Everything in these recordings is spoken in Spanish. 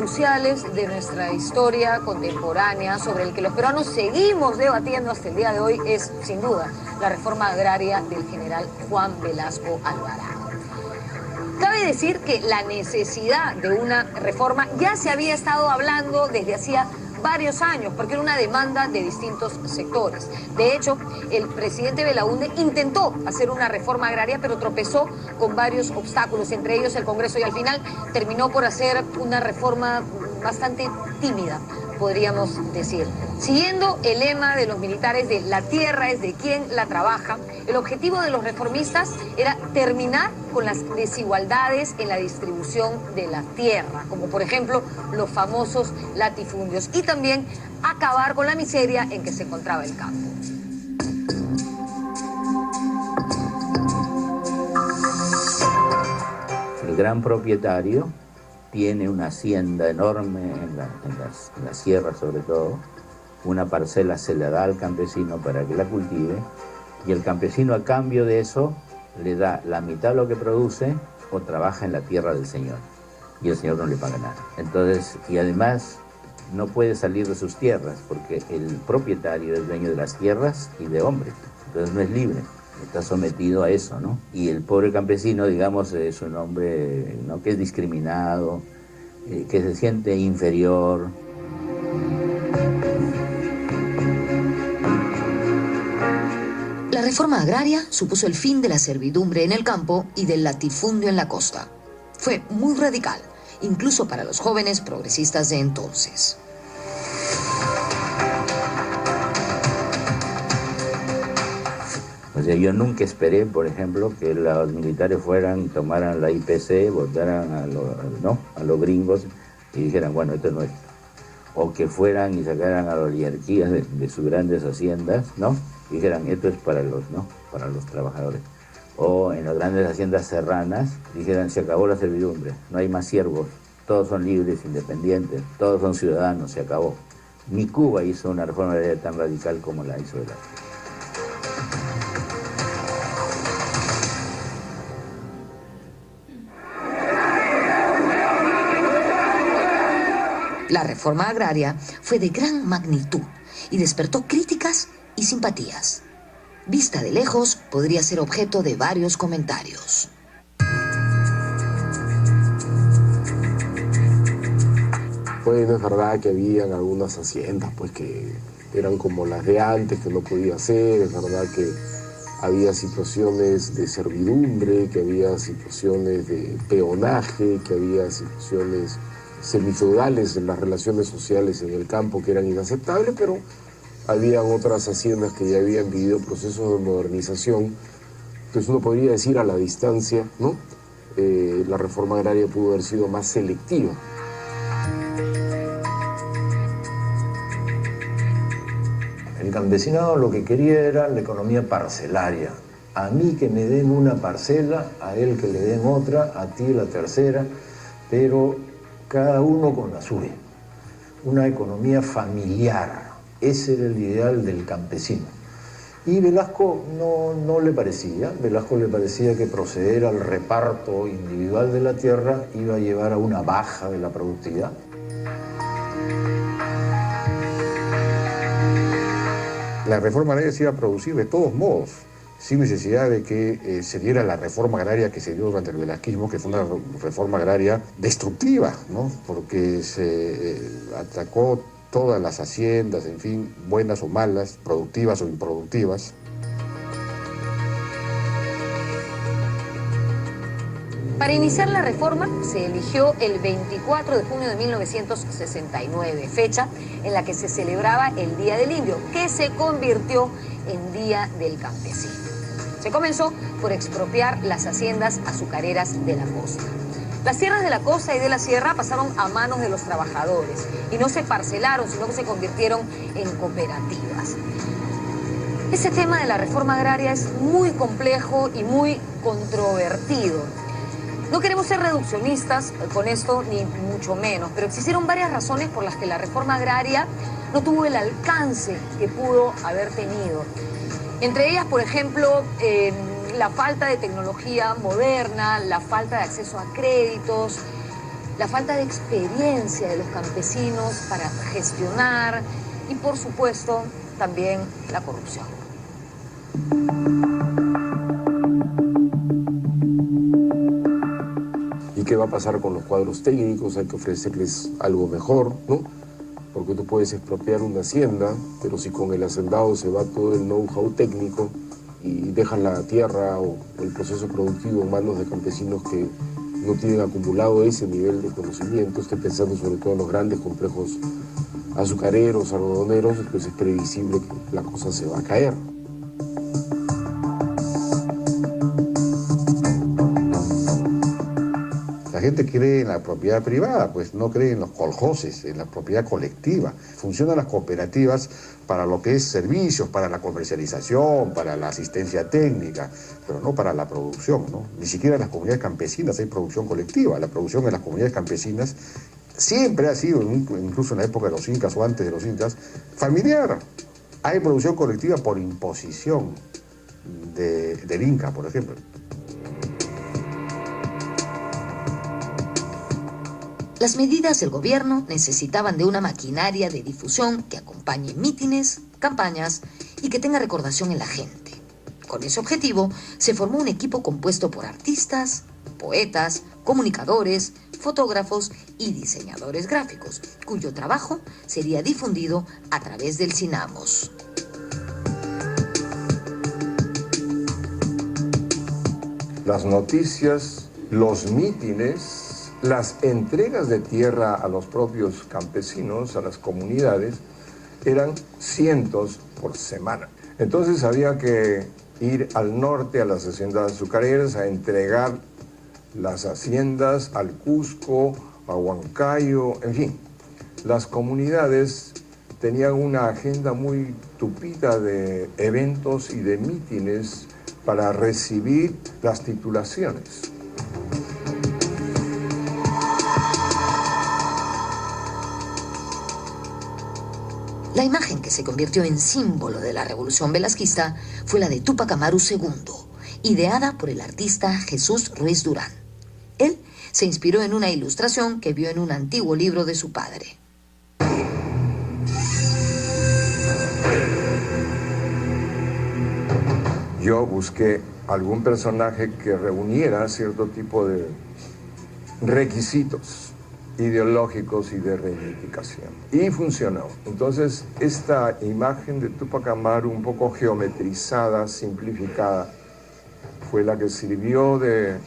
cruciales de nuestra historia contemporánea sobre el que los peruanos seguimos debatiendo hasta el día de hoy es, sin duda, la reforma agraria del general Juan Velasco Alvarado. Cabe decir que la necesidad de una reforma ya se había estado hablando desde hacía varios años, porque era una demanda de distintos sectores. De hecho, el presidente Belaúnde intentó hacer una reforma agraria, pero tropezó con varios obstáculos, entre ellos el Congreso, y al final terminó por hacer una reforma bastante tímida, podríamos decir. Siguiendo el lema de los militares de la tierra es de quien la trabaja, el objetivo de los reformistas era terminar con las desigualdades en la distribución de la tierra, como por ejemplo los famosos latifundios, y también acabar con la miseria en que se encontraba el campo. El gran propietario tiene una hacienda enorme en la sierra, sobre todo. Una parcela se la da al campesino para que la cultive, y el campesino, a cambio de eso, le da la mitad de lo que produce o trabaja en la tierra del señor, y el señor no le paga nada. Entonces, y además no puede salir de sus tierras porque el propietario es dueño de las tierras y de hombres, entonces no es libre, está sometido a eso, ¿no? Y el pobre campesino, digamos, es un hombre, ¿no?, que es discriminado, que se siente inferior. La reforma agraria supuso el fin de la servidumbre en el campo y del latifundio en la costa. Fue muy radical, incluso para los jóvenes progresistas de entonces. O sea, yo nunca esperé, por ejemplo, que los militares fueran, tomaran la IPC, votaran a los gringos y dijeran, bueno, esto es nuestro. O que fueran y sacaran a la oligarquía de sus grandes haciendas, ¿no? Y dijeran, esto es para los trabajadores. O en las grandes haciendas serranas dijeran, se acabó la servidumbre, no hay más siervos, todos son libres, independientes, todos son ciudadanos, se acabó. Ni Cuba hizo una reforma agraria tan radical como la hizo Velasco. La reforma agraria fue de gran magnitud y despertó críticas y simpatías. Vista de lejos, podría ser objeto de varios comentarios. Bueno, es verdad que habían algunas haciendas pues que eran como las de antes, que no podía ser. Es verdad que había situaciones de servidumbre, que había situaciones de peonaje, que había situaciones semifeudales en las relaciones sociales en el campo que eran inaceptables, pero habían otras haciendas que ya habían vivido procesos de modernización. Entonces uno podría decir a la distancia, ¿no? La reforma agraria pudo haber sido más selectiva. El campesinado lo que quería era la economía parcelaria. A mí que me den una parcela, a él que le den otra, a ti la tercera, pero cada uno con la suya. Una economía familiar. Ese era el ideal del campesino. Y Velasco no le parecía. Velasco le parecía que proceder al reparto individual de la tierra iba a llevar a una baja de la productividad. La reforma agraria se iba a producir de todos modos, sin necesidad de que se diera la reforma agraria que se dio durante el velasquismo, que fue una reforma agraria destructiva, ¿no? Porque se atacó todas las haciendas, en fin, buenas o malas, productivas o improductivas. Para iniciar la reforma se eligió el 24 de junio de 1969, fecha en la que se celebraba el Día del Indio, que se convirtió en Día del Campesino. Se comenzó por expropiar las haciendas azucareras de la costa. Las tierras de la costa y de la sierra pasaron a manos de los trabajadores y no se parcelaron, sino que se convirtieron en cooperativas. Ese tema de la reforma agraria es muy complejo y muy controvertido. No queremos ser reduccionistas con esto, ni mucho menos, pero existieron varias razones por las que la reforma agraria no tuvo el alcance que pudo haber tenido. Entre ellas, por ejemplo, la falta de tecnología moderna, la falta de acceso a créditos, la falta de experiencia de los campesinos para gestionar y, por supuesto, también la corrupción. ¿Y qué va a pasar con los cuadros técnicos? Hay que ofrecerles algo mejor, ¿no? Porque tú puedes expropiar una hacienda, pero si con el hacendado se va todo el know-how técnico y dejan la tierra o el proceso productivo en manos de campesinos que no tienen acumulado ese nivel de conocimiento, estoy pensando sobre todo en los grandes complejos azucareros, algodoneros, pues es previsible que la cosa se va a caer. La gente cree en la propiedad privada, pues no cree en los coljoses, en la propiedad colectiva. Funcionan las cooperativas para lo que es servicios, para la comercialización, para la asistencia técnica, pero no para la producción, ¿no? Ni siquiera en las comunidades campesinas hay producción colectiva. La producción en las comunidades campesinas siempre ha sido, incluso en la época de los incas o antes de los incas, familiar. Hay producción colectiva por imposición del Inca, por ejemplo. Las medidas del gobierno necesitaban de una maquinaria de difusión que acompañe mítines, campañas y que tenga recordación en la gente. Con ese objetivo, se formó un equipo compuesto por artistas, poetas, comunicadores, fotógrafos y diseñadores gráficos, cuyo trabajo sería difundido a través del Cinamos. Las noticias, los mítines, las entregas de tierra a los propios campesinos, a las comunidades, eran cientos por semana. Entonces había que ir al norte, a las haciendas azucareras, a entregar las haciendas al Cusco, a Huancayo, en fin. Las comunidades tenían una agenda muy tupida de eventos y de mítines para recibir las titulaciones. La imagen que se convirtió en símbolo de la revolución velasquista fue la de Túpac Amaru II, ideada por el artista Jesús Ruiz Durán. Él se inspiró en una ilustración que vio en un antiguo libro de su padre. Yo busqué algún personaje que reuniera cierto tipo de requisitos ideológicos y de reivindicación. Y funcionó. Entonces, esta imagen de Túpac Amaru, un poco geometrizada, simplificada, fue la que sirvió de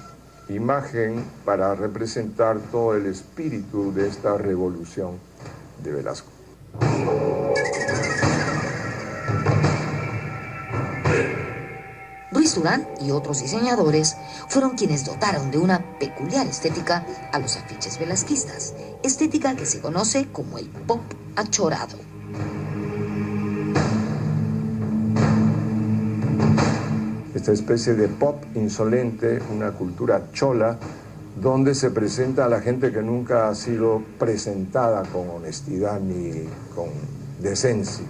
imagen para representar todo el espíritu de esta revolución de Velasco. Ruiz Durán y otros diseñadores fueron quienes dotaron de una peculiar estética a los afiches velasquistas, estética que se conoce como el pop achorado. Esta especie de pop insolente, una cultura chola, donde se presenta a la gente que nunca ha sido presentada con honestidad ni con decencia.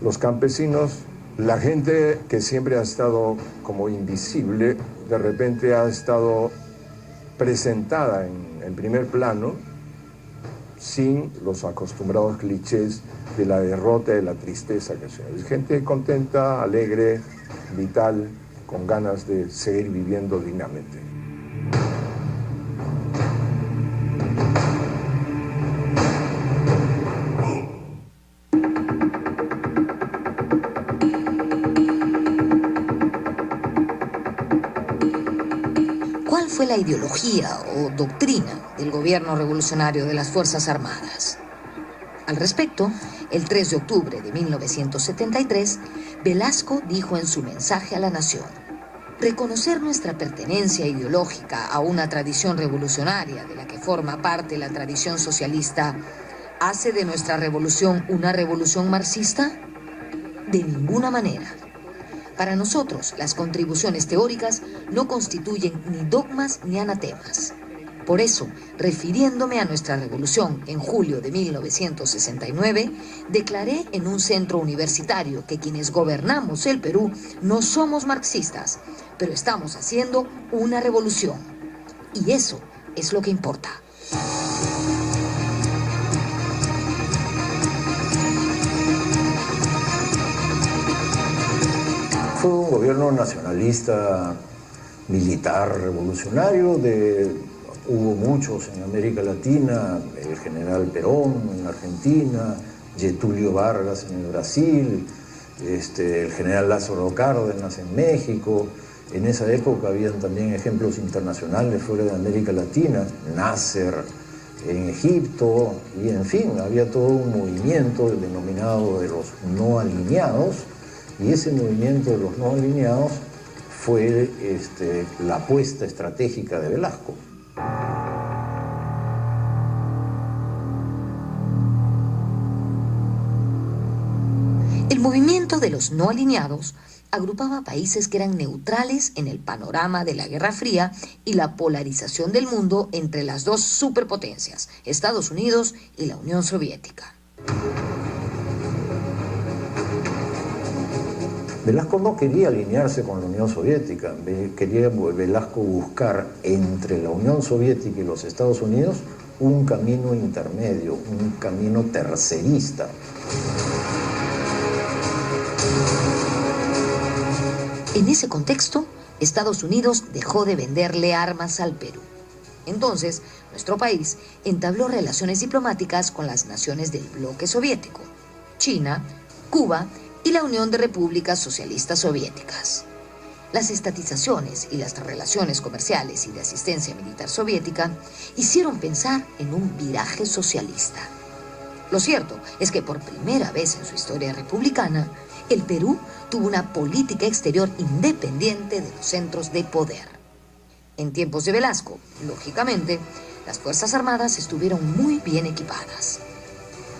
Los campesinos, la gente que siempre ha estado como invisible, de repente ha estado presentada en primer plano, sin los acostumbrados clichés de la derrota y de la tristeza que son. Es gente contenta, alegre, vital, con ganas de seguir viviendo dignamente. ¿Cuál fue la ideología o doctrina del gobierno revolucionario de las Fuerzas Armadas? Al respecto, el 3 de octubre de 1973, Velasco dijo en su mensaje a la nación: reconocer nuestra pertenencia ideológica a una tradición revolucionaria de la que forma parte la tradición socialista, ¿hace de nuestra revolución una revolución marxista? De ninguna manera. Para nosotros, las contribuciones teóricas no constituyen ni dogmas ni anatemas. Por eso, refiriéndome a nuestra revolución en julio de 1969, declaré en un centro universitario que quienes gobernamos el Perú no somos marxistas, pero estamos haciendo una revolución. Y eso es lo que importa. Fue un gobierno nacionalista, militar, revolucionario. Hubo muchos en América Latina, el general Perón en Argentina, Getúlio Vargas en el Brasil, el general Lázaro Cárdenas en México. En esa época habían también ejemplos internacionales fuera de América Latina, Nasser en Egipto, y en fin, había todo un movimiento denominado de los no alineados, y ese movimiento de los no alineados fue la apuesta estratégica de Velasco. El movimiento de los no alineados agrupaba países que eran neutrales en el panorama de la Guerra Fría y la polarización del mundo entre las dos superpotencias, Estados Unidos y la Unión Soviética. Velasco no quería alinearse con la Unión Soviética, quería Velasco buscar entre la Unión Soviética y los Estados Unidos un camino intermedio, un camino tercerista. En ese contexto, Estados Unidos dejó de venderle armas al Perú. Entonces, nuestro país entabló relaciones diplomáticas con las naciones del bloque soviético, China, Cuba y la Unión de Repúblicas Socialistas Soviéticas. Las estatizaciones y las relaciones comerciales y de asistencia militar soviética hicieron pensar en un viraje socialista. Lo cierto es que por primera vez en su historia republicana, el Perú tuvo una política exterior independiente de los centros de poder. En tiempos de Velasco, lógicamente, las Fuerzas Armadas estuvieron muy bien equipadas.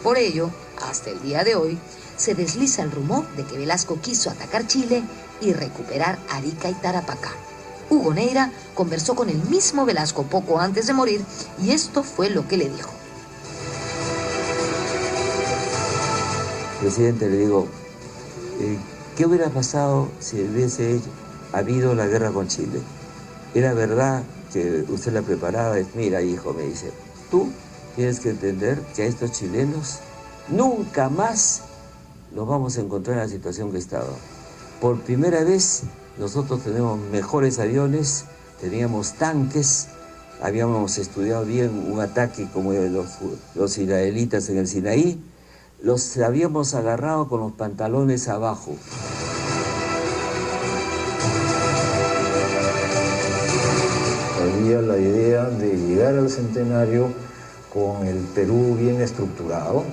Por ello, hasta el día de hoy, se desliza el rumor de que Velasco quiso atacar Chile y recuperar Arica y Tarapacá. Hugo Neira conversó con el mismo Velasco poco antes de morir y esto fue lo que le dijo. Presidente, le digo, ¿qué hubiera pasado si hubiese habido la guerra con Chile? Era verdad que usted la preparaba. Mira, hijo, me dice, tú tienes que entender que a estos chilenos nunca más los vamos a encontrar en la situación que estaba. Por primera vez nosotros tenemos mejores aviones, teníamos tanques, habíamos estudiado bien un ataque como los israelitas en el Sinaí, los habíamos agarrado con los pantalones abajo. Había la idea de llegar al centenario con el Perú bien estructurado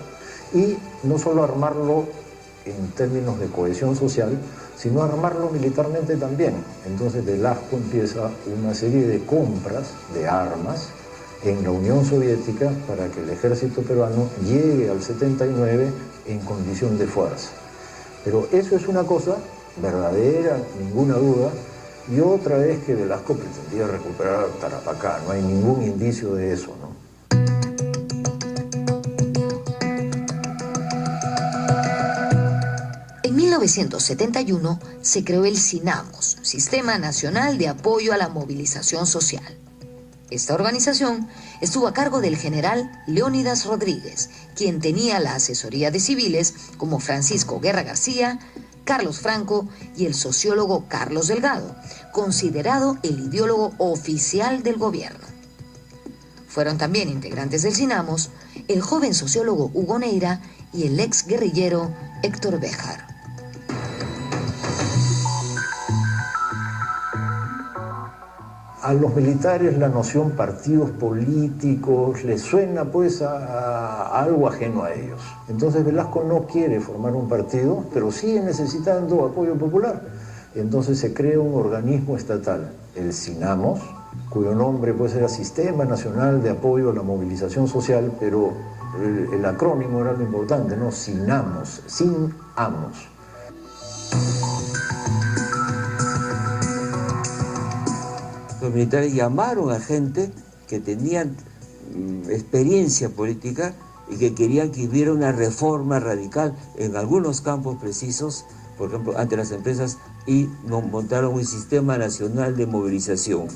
y no solo armarlo en términos de cohesión social, sino armarlo militarmente también. Entonces Velasco empieza una serie de compras de armas en la Unión Soviética para que el ejército peruano llegue al 79 en condición de fuerza. Pero eso es una cosa verdadera, ninguna duda, y otra es que Velasco pretendía recuperar Tarapacá. No hay ningún indicio de eso, ¿no? En 1971 se creó el SINAMOS, Sistema Nacional de Apoyo a la Movilización Social. Esta organización estuvo a cargo del general Leónidas Rodríguez, quien tenía la asesoría de civiles como Francisco Guerra García, Carlos Franco y el sociólogo Carlos Delgado, considerado el ideólogo oficial del gobierno. Fueron también integrantes del SINAMOS el joven sociólogo Hugo Neira y el ex guerrillero Héctor Béjar. A los militares la noción partidos políticos les suena pues a algo ajeno a ellos. Entonces Velasco no quiere formar un partido, pero sigue necesitando apoyo popular. Entonces se crea un organismo estatal, el SINAMOS, cuyo nombre pues era Sistema Nacional de Apoyo a la Movilización Social, pero el acrónimo era lo importante, ¿no? SINAMOS, SINAMOS. Los militares llamaron a gente que tenían experiencia política y que querían que hubiera una reforma radical en algunos campos precisos, por ejemplo, ante las empresas, y montaron un sistema nacional de movilización.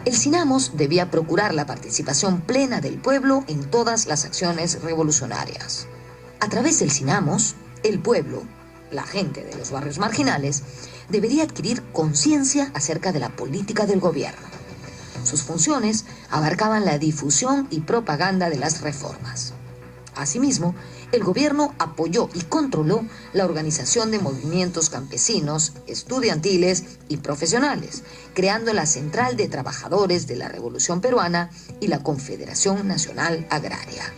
El SINAMOS debía procurar la participación plena del pueblo en todas las acciones revolucionarias. A través del Sinamos, el pueblo, la gente de los barrios marginales, debería adquirir conciencia acerca de la política del gobierno. Sus funciones abarcaban la difusión y propaganda de las reformas. Asimismo, el gobierno apoyó y controló la organización de movimientos campesinos, estudiantiles y profesionales, creando la Central de Trabajadores de la Revolución Peruana y la Confederación Nacional Agraria.